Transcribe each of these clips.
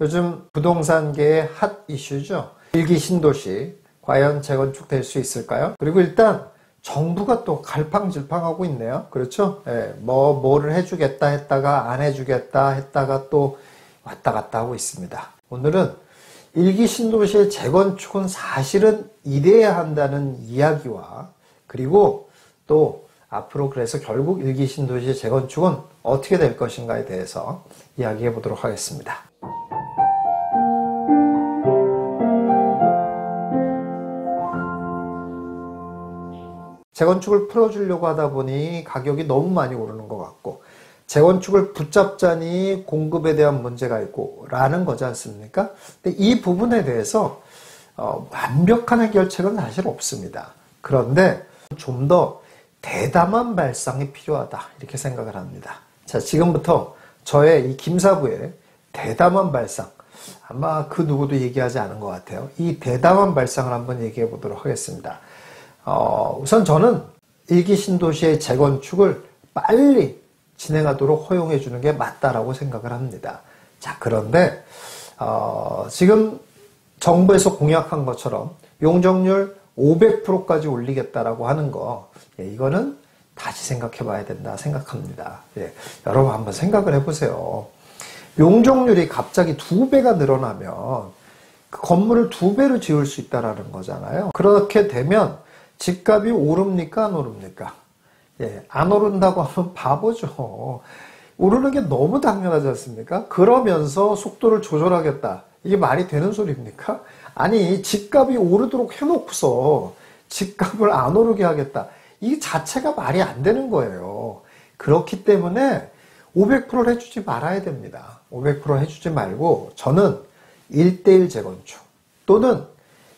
요즘 부동산계의 핫 이슈죠. 일기 신도시 과연 재건축될 수 있을까요? 그리고 일단 정부가 또 갈팡질팡하고 있네요. 그렇죠? 뭐를 해주겠다 했다가 안 해주겠다 했다가 또 왔다 갔다 하고 있습니다. 오늘은 일기 신도시의 재건축은 사실은 이래야 한다는 이야기와, 그리고 또 앞으로 그래서 결국 일기 신도시의 재건축은 어떻게 될 것인가에 대해서 이야기해 보도록 하겠습니다. 재건축을 풀어주려고 하다 보니 가격이 너무 많이 오르는 것 같고, 재건축을 붙잡자니 공급에 대한 문제가 있고 라는 거지 않습니까? 근데 이 부분에 대해서 완벽한 해결책은 사실 없습니다. 그런데 좀 더 대담한 발상이 필요하다, 이렇게 생각을 합니다. 자, 지금부터 저의 이 김사부의 대담한 발상, 아마 그 누구도 얘기하지 않은 것 같아요. 이 대담한 발상을 한번 얘기해 보도록 하겠습니다. 우선 저는 일기 신도시의 재건축을 빨리 진행하도록 허용해 주는 게 맞다라고 생각을 합니다. 자, 그런데 지금 정부에서 공약한 것처럼 용적률 500%까지 올리겠다라고 하는 거, 이거는 다시 생각해 봐야 된다 생각합니다. 여러분 한번 생각을 해보세요. 용적률이 갑자기 2배가 늘어나면 그 건물을 2배로 지을 수 있다라는 거잖아요. 그렇게 되면 집값이 오릅니까, 안 오릅니까? 안 오른다고 하면 바보죠. 오르는 게 너무 당연하지 않습니까? 그러면서 속도를 조절하겠다, 이게 말이 되는 소리입니까? 아니, 집값이 오르도록 해놓고서 집값을 안 오르게 하겠다, 이 자체가 말이 안 되는 거예요. 그렇기 때문에 500%를 해주지 말아야 됩니다. 500% 해주지 말고 저는 1:1 재건축 또는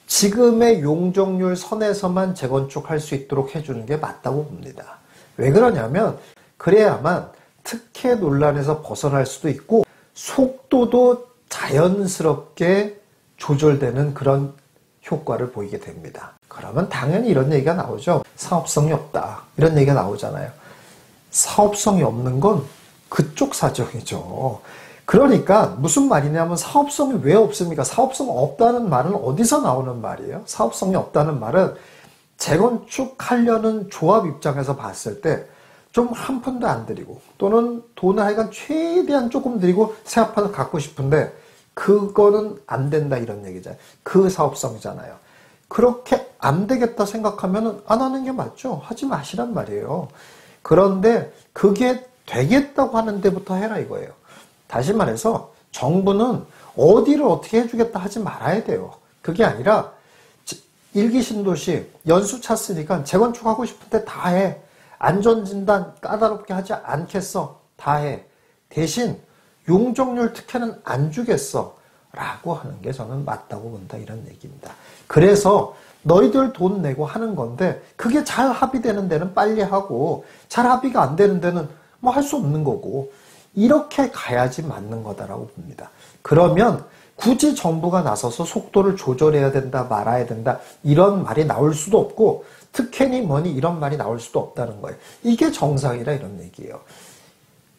지금의 용적률 선에서만 재건축할 수 있도록 해주는 게 맞다고 봅니다. 왜 그러냐면 그래야만 특혜 논란에서 벗어날 수도 있고 속도도 자연스럽게 조절되는 그런 효과를 보이게 됩니다. 그러면 당연히 이런 얘기가 나오죠. 사업성이 없다, 이런 얘기가 나오잖아요. 사업성이 없는 건 그쪽 사정이죠. 그러니까 무슨 말이냐면, 사업성이 왜 없습니까? 사업성 없다는 말은 어디서 나오는 말이에요? 사업성이 없다는 말은 재건축하려는 조합 입장에서 봤을 때 좀 한 푼도 안 들이고, 또는 돈을 하여간 최대한 조금 들이고 새 아파트 갖고 싶은데 그거는 안 된다, 이런 얘기잖아요. 그 사업성이잖아요. 그렇게 안 되겠다 생각하면 안 하는 게 맞죠. 하지 마시란 말이에요. 그런데 그게 되겠다고 하는 데부터 해라, 이거예요. 다시 말해서 정부는 어디를 어떻게 해주겠다 하지 말아야 돼요. 그게 아니라 일기 신도시 연수 찼으니까 재건축하고 싶은데 다 해. 안전진단 까다롭게 하지 않겠어. 다 해. 대신 용적률 특혜는 안 주겠어 라고 하는 게 저는 맞다고 본다, 이런 얘기입니다. 그래서 너희들 돈 내고 하는 건데 그게 잘 합의되는 데는 빨리 하고, 잘 합의가 안 되는 데는 뭐 할 수 없는 거고, 이렇게 가야지 맞는 거다라고 봅니다. 그러면 굳이 정부가 나서서 속도를 조절해야 된다, 말아야 된다, 이런 말이 나올 수도 없고, 특혜니 뭐니 이런 말이 나올 수도 없다는 거예요. 이게 정상이라, 이런 얘기예요.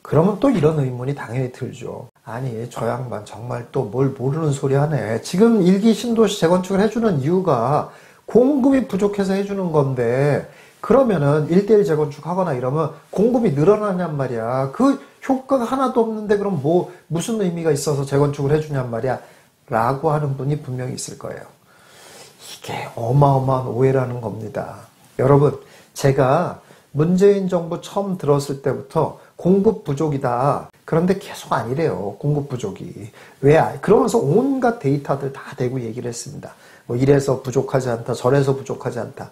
그러면 또 이런 의문이 당연히 들죠. 아니, 저 양반 정말 또 뭘 모르는 소리 하네. 지금 일기 신도시 재건축을 해주는 이유가 공급이 부족해서 해주는 건데, 그러면은 1:1 재건축하거나 이러면 공급이 늘어나냔 말이야. 그 효과가 하나도 없는데 그럼 무슨 의미가 있어서 재건축을 해주냔 말이야 라고 하는 분이 분명히 있을 거예요. 이게 어마어마한 오해라는 겁니다. 여러분, 제가 문재인 정부 처음 들었을 때부터 공급 부족이다, 그런데 계속 아니래요, 공급 부족이. 왜? 그러면서 온갖 데이터들 다 대고 얘기를 했습니다. 뭐 이래서 부족하지 않다, 저래서 부족하지 않다.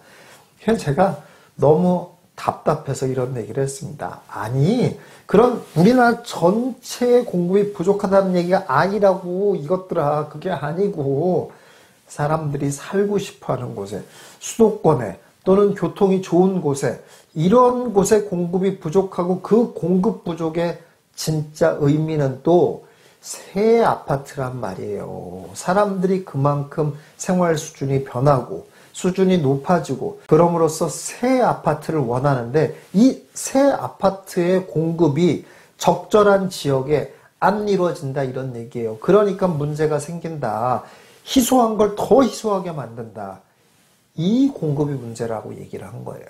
그래서 제가 너무 답답해서 이런 얘기를 했습니다. 아니, 그런 우리나라 전체의 공급이 부족하다는 얘기가 아니라고, 이것들아. 그게 아니고, 사람들이 살고 싶어하는 곳에, 수도권에, 또는 교통이 좋은 곳에, 이런 곳에 공급이 부족하고, 그 공급 부족의 진짜 의미는 또 새 아파트란 말이에요. 사람들이 그만큼 생활 수준이 변하고 수준이 높아지고, 그럼으로써 새 아파트를 원하는데, 이 새 아파트의 공급이 적절한 지역에 안 이루어진다 이런 얘기예요. 그러니까 문제가 생긴다. 희소한 걸 더 희소하게 만든다. 이 공급이 문제라고 얘기를 한 거예요.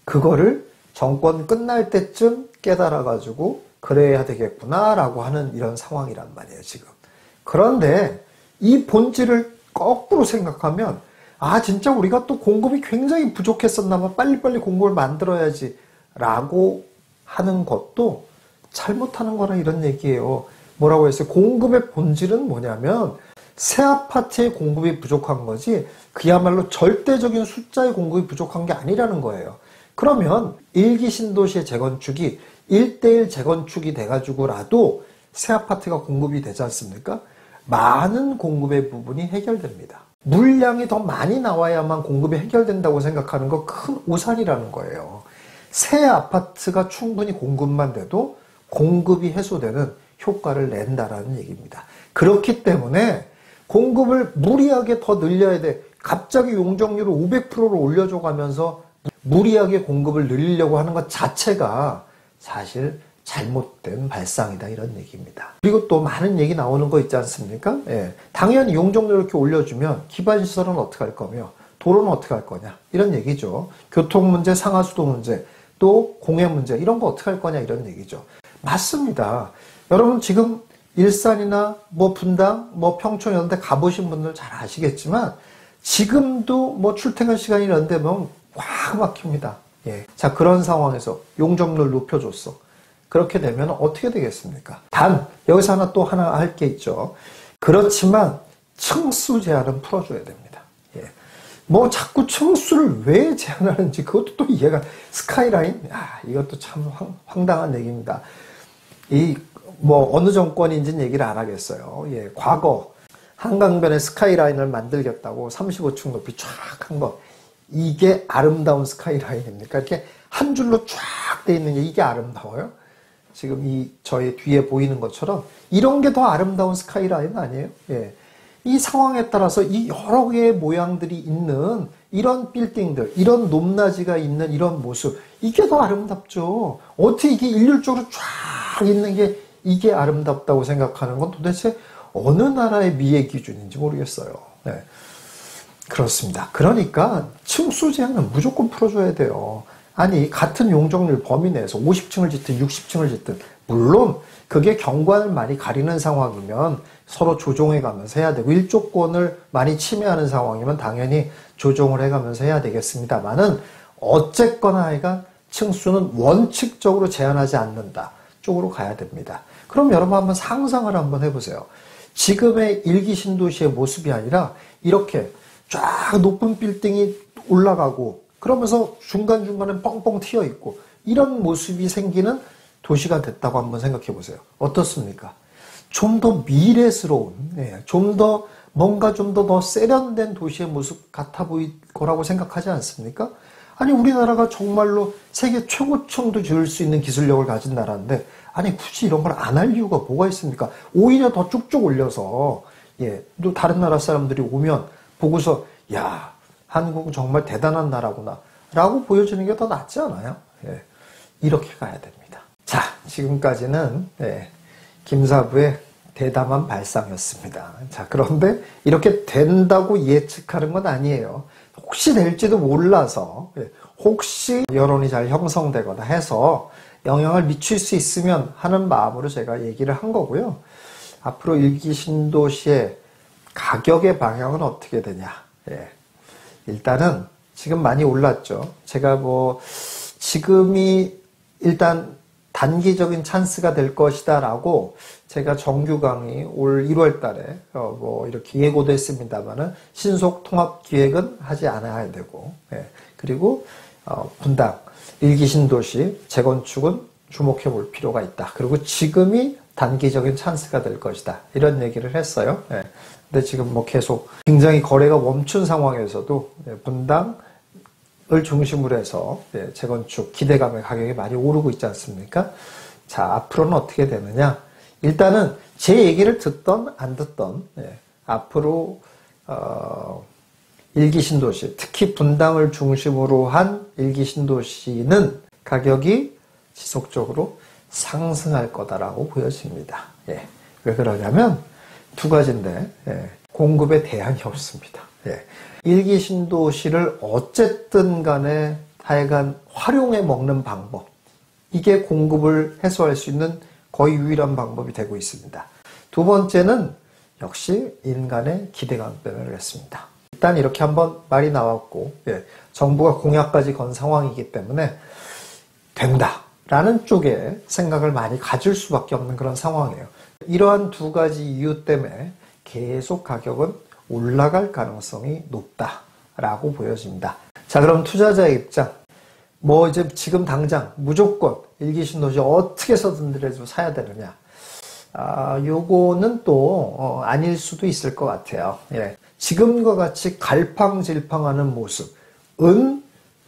그거를 정권 끝날 때쯤 깨달아가지고 그래야 되겠구나라고 하는 이런 상황이란 말이에요, 지금. 그런데 이 본질을 거꾸로 생각하면 진짜 우리가 또 공급이 굉장히 부족했었나 봐. 빨리빨리 공급을 만들어야지 라고 하는 것도 잘못하는 거라 이런 얘기예요. 뭐라고 했어요? 공급의 본질은 뭐냐면 새 아파트의 공급이 부족한 거지 그야말로 절대적인 숫자의 공급이 부족한 게 아니라는 거예요. 그러면 1기 신도시의 재건축이 1:1 재건축이 돼가지고라도 새 아파트가 공급이 되지 않습니까? 많은 공급의 부분이 해결됩니다. 물량이 더 많이 나와야만 공급이 해결된다고 생각하는 거 큰 오산이라는 거예요. 새 아파트가 충분히 공급만 돼도 공급이 해소되는 효과를 낸다라는 얘기입니다. 그렇기 때문에 공급을 무리하게 더 늘려야 돼. 갑자기 용적률을 500%로 올려줘 가면서 무리하게 공급을 늘리려고 하는 것 자체가 사실 잘못된 발상이다 이런 얘기입니다. 그리고 또 많은 얘기 나오는 거 있지 않습니까? 예. 당연히 용적률을 이렇게 올려주면 기반시설은 어떻게 할 거며 도로는 어떻게 할 거냐 이런 얘기죠. 교통 문제, 상하수도 문제, 또 공해 문제 이런 거 어떻게 할 거냐 이런 얘기죠. 맞습니다. 여러분 지금 일산이나 뭐 분당, 뭐 평촌 이런 데 가보신 분들 잘 아시겠지만 지금도 뭐 출퇴근 시간이 이런 데 보면 꽉 막힙니다. 예. 자, 그런 상황에서 용적률 높여줬어. 그렇게 되면 어떻게 되겠습니까? 단, 여기서 하나 할 게 있죠. 그렇지만 층수 제한은 풀어줘야 됩니다. 예. 뭐 자꾸 층수를 왜 제한하는지 그것도 또 이해가, 스카이라인? 이것도 참 황당한 얘기입니다. 뭐 어느 정권인지는 얘기를 안 하겠어요. 예. 과거 한강변에 스카이라인을 만들겠다고 35층 높이 쫙 한 거. 이게 아름다운 스카이라인입니까? 이렇게 한 줄로 쫙 돼 있는 게 이게 아름다워요? 지금 저의 뒤에 보이는 것처럼 이런 게 더 아름다운 스카이라인 아니에요? 예. 이 상황에 따라서 이 여러 개의 모양들이 있는 이런 빌딩들, 이런 높낮이가 있는 이런 모습, 이게 더 아름답죠. 어떻게 이게 일률적으로 쫙 있는 게 이게 아름답다고 생각하는 건 도대체 어느 나라의 미의 기준인지 모르겠어요. 네. 그렇습니다. 그러니까 층수 제한은 무조건 풀어줘야 돼요. 아니 같은 용적률 범위 내에서 50층을 짓든 60층을 짓든 물론 그게 경관을 많이 가리는 상황이면 서로 조정해 가면서 해야 되고 일조권을 많이 침해하는 상황이면 당연히 조정을 해가면서 해야 되겠습니다만은 어쨌거나 하여간 층수는 원칙적으로 제한하지 않는다 쪽으로 가야 됩니다. 그럼 여러분 한번 상상을 한번 해보세요. 지금의 1기 신도시의 모습이 아니라 이렇게 쫙 높은 빌딩이 올라가고 그러면서 중간중간에 뻥뻥 튀어 있고 이런 모습이 생기는 도시가 됐다고 한번 생각해 보세요. 어떻습니까? 좀 더 미래스러운, 좀 더 뭔가 좀 더 세련된 도시의 모습 같아 보일 거라고 생각하지 않습니까? 아니 우리나라가 정말로 세계 최고층도 지을 수 있는 기술력을 가진 나라인데 아니 굳이 이런 걸 안 할 이유가 뭐가 있습니까? 오히려 더 쭉쭉 올려서 또 다른 나라 사람들이 오면 보고서 야 한국은 정말 대단한 나라구나 라고 보여주는 게 더 낫지 않아요? 이렇게 가야 됩니다. 자, 지금까지는 김사부의 대담한 발상이었습니다. 자, 그런데 이렇게 된다고 예측하는 건 아니에요. 혹시 될지도 몰라서 혹시 여론이 잘 형성되거나 해서 영향을 미칠 수 있으면 하는 마음으로 제가 얘기를 한 거고요. 앞으로 1기 신도시의 가격의 방향은 어떻게 되냐. 일단은 지금 많이 올랐죠. 제가 지금이 일단 단기적인 찬스가 될 것이다 라고 제가 정규 강의 올 1월 달에 이렇게 예고도 했습니다만은 신속 통합 기획은 하지 않아야 되고, 그리고 분당 1기 신도시 재건축은 주목해 볼 필요가 있다. 그리고 지금이 단기적인 찬스가 될 것이다. 이런 얘기를 했어요. 근데 지금 계속 굉장히 거래가 멈춘 상황에서도 분당을 중심으로 해서 재건축 기대감의 가격이 많이 오르고 있지 않습니까? 자, 앞으로는 어떻게 되느냐? 일단은 제 얘기를 듣던 안 듣던 앞으로 1기 신도시, 특히 분당을 중심으로 한 1기 신도시는 가격이 지속적으로 상승할 거다라고 보여집니다. 예. 왜 그러냐면 두 가지인데 공급에 대안이 없습니다. 일기 신도시를 어쨌든 간에 하여간 활용해 먹는 방법, 이게 공급을 해소할 수 있는 거의 유일한 방법이 되고 있습니다. 두 번째는 역시 인간의 기대감 때문에 그렇습니다. 일단 이렇게 한번 말이 나왔고 정부가 공약까지 건 상황이기 때문에 된다라는 쪽에 생각을 많이 가질 수밖에 없는 그런 상황이에요. 이러한 두 가지 이유 때문에 계속 가격은 올라갈 가능성이 높다라고 보여집니다. 자, 그럼 투자자의 입장. 이제 지금 당장 무조건 일기신도시 어떻게 해서든지 사야 되느냐. 요거는 또 아닐 수도 있을 것 같아요. 지금과 같이 갈팡질팡하는 모습은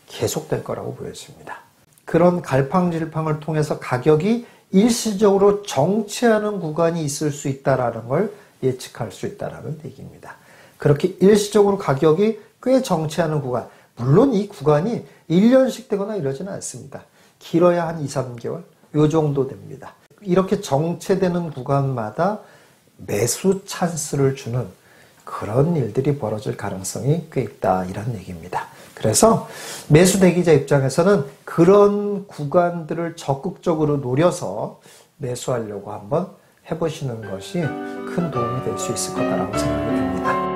계속될 거라고 보여집니다. 그런 갈팡질팡을 통해서 가격이 일시적으로 정체하는 구간이 있을 수 있다는 걸 예측할 수 있다는 얘기입니다. 그렇게 일시적으로 가격이 꽤 정체하는 구간, 물론 이 구간이 1년씩 되거나 이러지는 않습니다. 길어야 한 2, 3개월 요 정도 됩니다. 이렇게 정체되는 구간마다 매수 찬스를 주는 그런 일들이 벌어질 가능성이 꽤 있다, 이런 얘기입니다. 그래서 매수 대기자 입장에서는 그런 구간들을 적극적으로 노려서 매수하려고 한번 해보시는 것이 큰 도움이 될 수 있을 거다라고 생각이 듭니다.